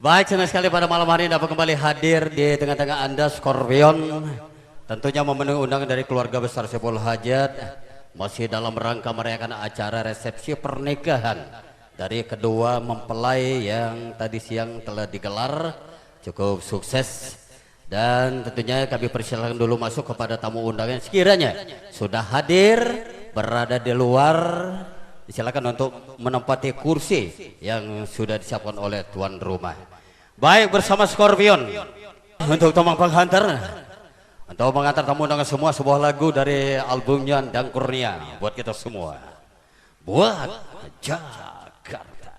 Baik, senang sekali pada malam hari ini dapat kembali hadir di tengah-tengah Anda Scorpion. Tentunya memenuhi undangan dari keluarga besar Saiful Hajat, masih dalam rangka merayakan acara resepsi pernikahan dari kedua mempelai yang tadi siang telah digelar. Cukup sukses, dan tentunya kami persilakan dulu masuk kepada tamu undangan sekiranya sudah hadir berada di luar. Silakan untuk menempati kursi yang sudah disiapkan oleh tuan rumah. Baik, bersama Scorpion untuk teman penghantar, untuk mengantar tamu undangan semua sebuah lagu dari albumnya Dan Kurnia buat kita semua, buat Jakarta.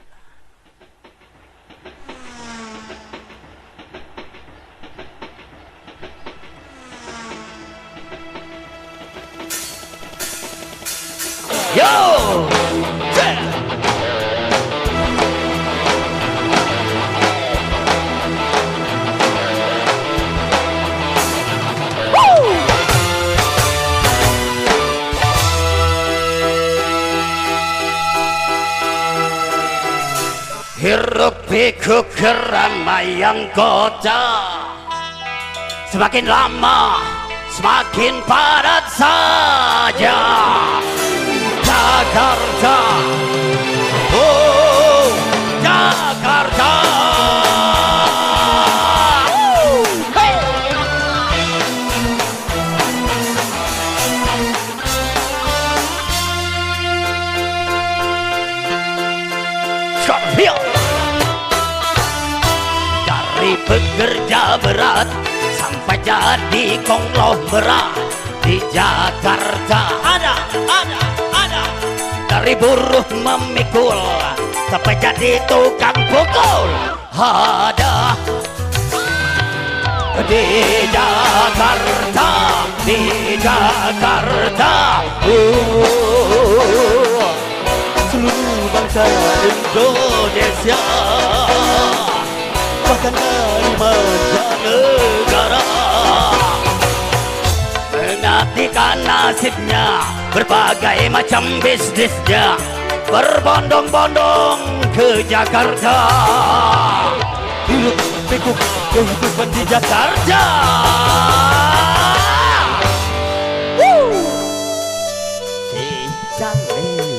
Yo! Hirup pikuk keramaian kota, semakin lama semakin padat saja. Jakarta, oh Jakarta, hey. Scorpion. Dari pekerja berat sampai jadi konglomerat di Jakarta ada. Dari buruh memikul sampai jadi tukang pukul ada di Jakarta, di Jakarta. Seluruh bangsa Indonesia, bahkan dari mancanegara mengabdikan nasibnya, berbagai macam bisnisnya berbondong-bondong ke Jakarta. Hirup pikuk kehidupan di Jakarta. Si cantik.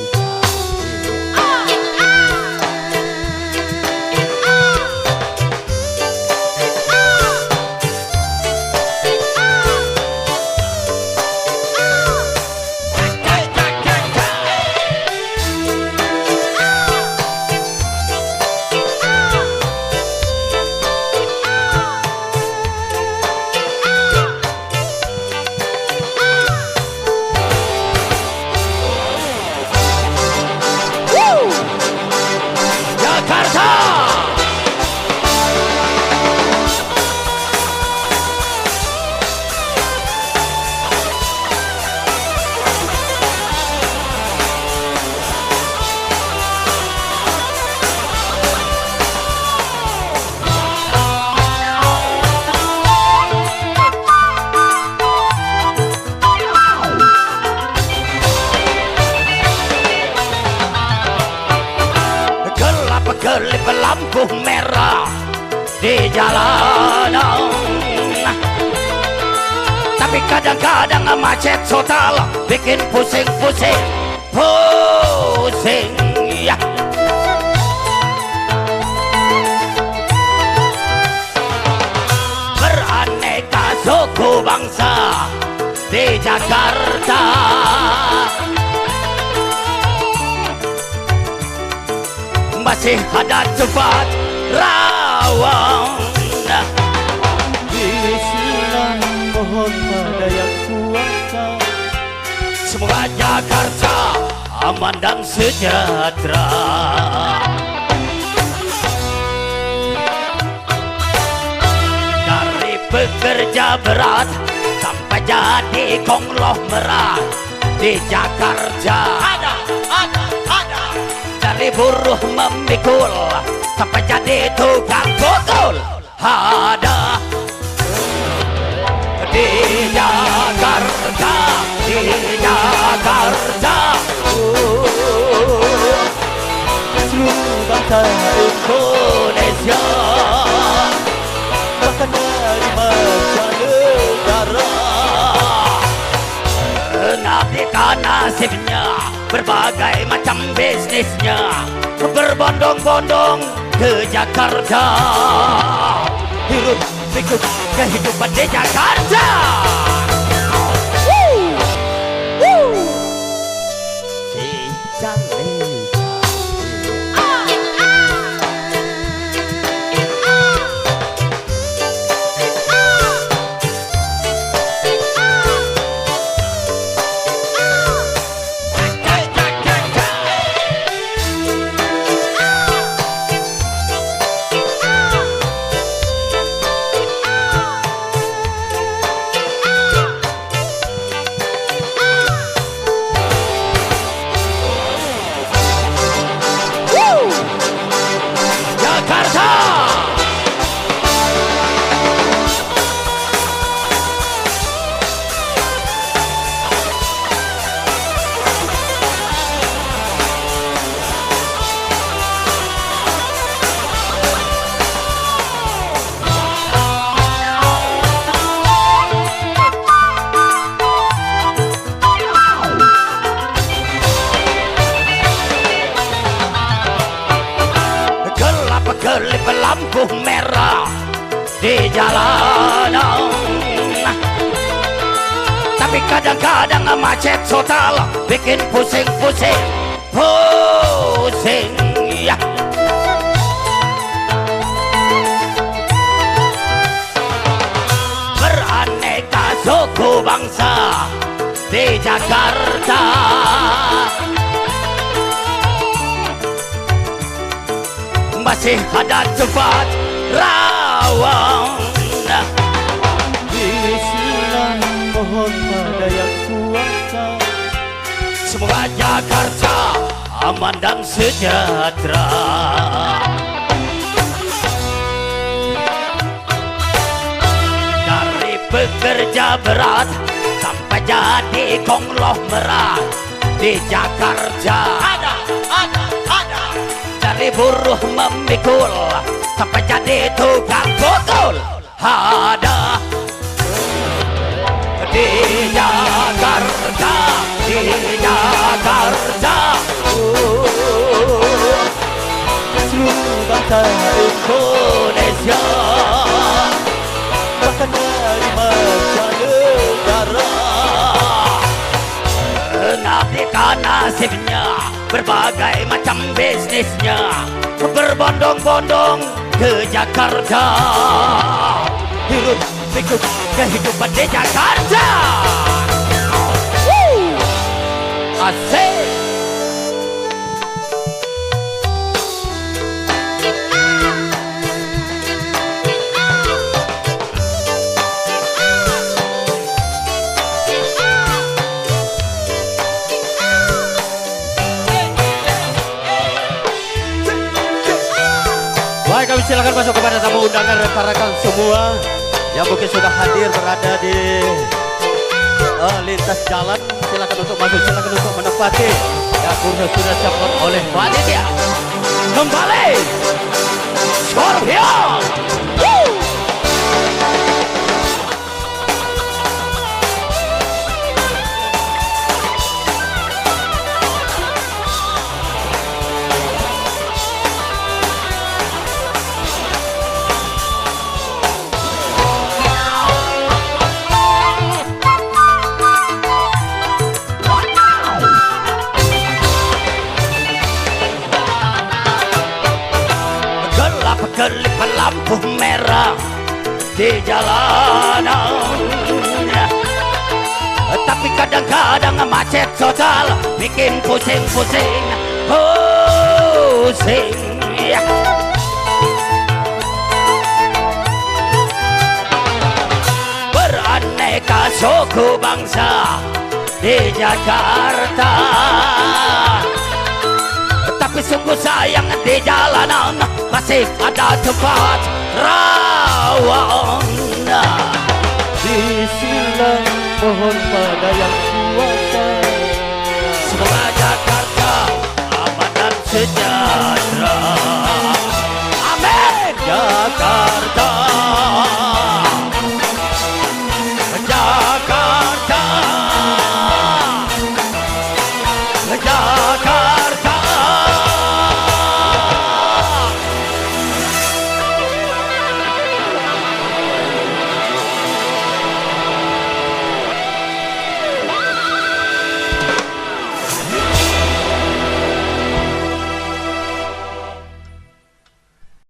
Gelap lampu merah di jalanan, tapi kadang-kadang macet total bikin pusing-pusing ya. Beraneka suku bangsa di Jakarta, masih ada tempat rawan. Bismillah, mohon pada yang kuasa, Semoga Jakarta aman dan sejahtera. Dari pekerja berat sampai jadi konglomerat di Jakarta ada. Dari buruh memikul sampai jadi tukang pukul ada di Jakarta, di Jakarta. seluruh bangsa Indonesia. nasibnya, berbagai macam bisnisnya berbondong-bondong ke Jakarta. Hirup pikuk kehidupan di Jakarta. Si cantik. Gelap lampu merah di jalanan, tapi kadang-kadang macet total bikin pusing-pusing, pusing ya. Beraneka suku bangsa di Jakarta, masih ada tempat rawan. Bismillah, mohon pada yang kuasa. Semoga Jakarta aman dan sejahtera. Dari pekerja berat sampai jadi konglomerat di Jakarta ada. Dari buruh memikul sampai jadi tukang pukul ada di Jakarta, di Jakarta. Seluruh bangsa Indonesia, bahkan dari mancanegara, mengabdikan nasibnya, berbagai macam bisnisnya berbondong-bondong ke Jakarta. Hirup pikuk kehidupan di Jakarta. Asik. Baik, kami silakan masuk kepada tamu undangan rekan-rekan semua yang mungkin sudah hadir berada di lintas jalan. Silakan untuk masuk, silakan untuk menempati yang kursus sudah siapkan oleh panitia. Kembali Scorpion. Gelap lampu merah di jalanan, tapi kadang-kadang macet total bikin pusing-pusing, pusing ya. Beraneka suku bangsa di Jakarta, tapi sungguh sayang di jalanan masih ada tempat rawan. Bismillah, mohon pada yang kuasa. Semoga Jakarta aman dan sejahtera.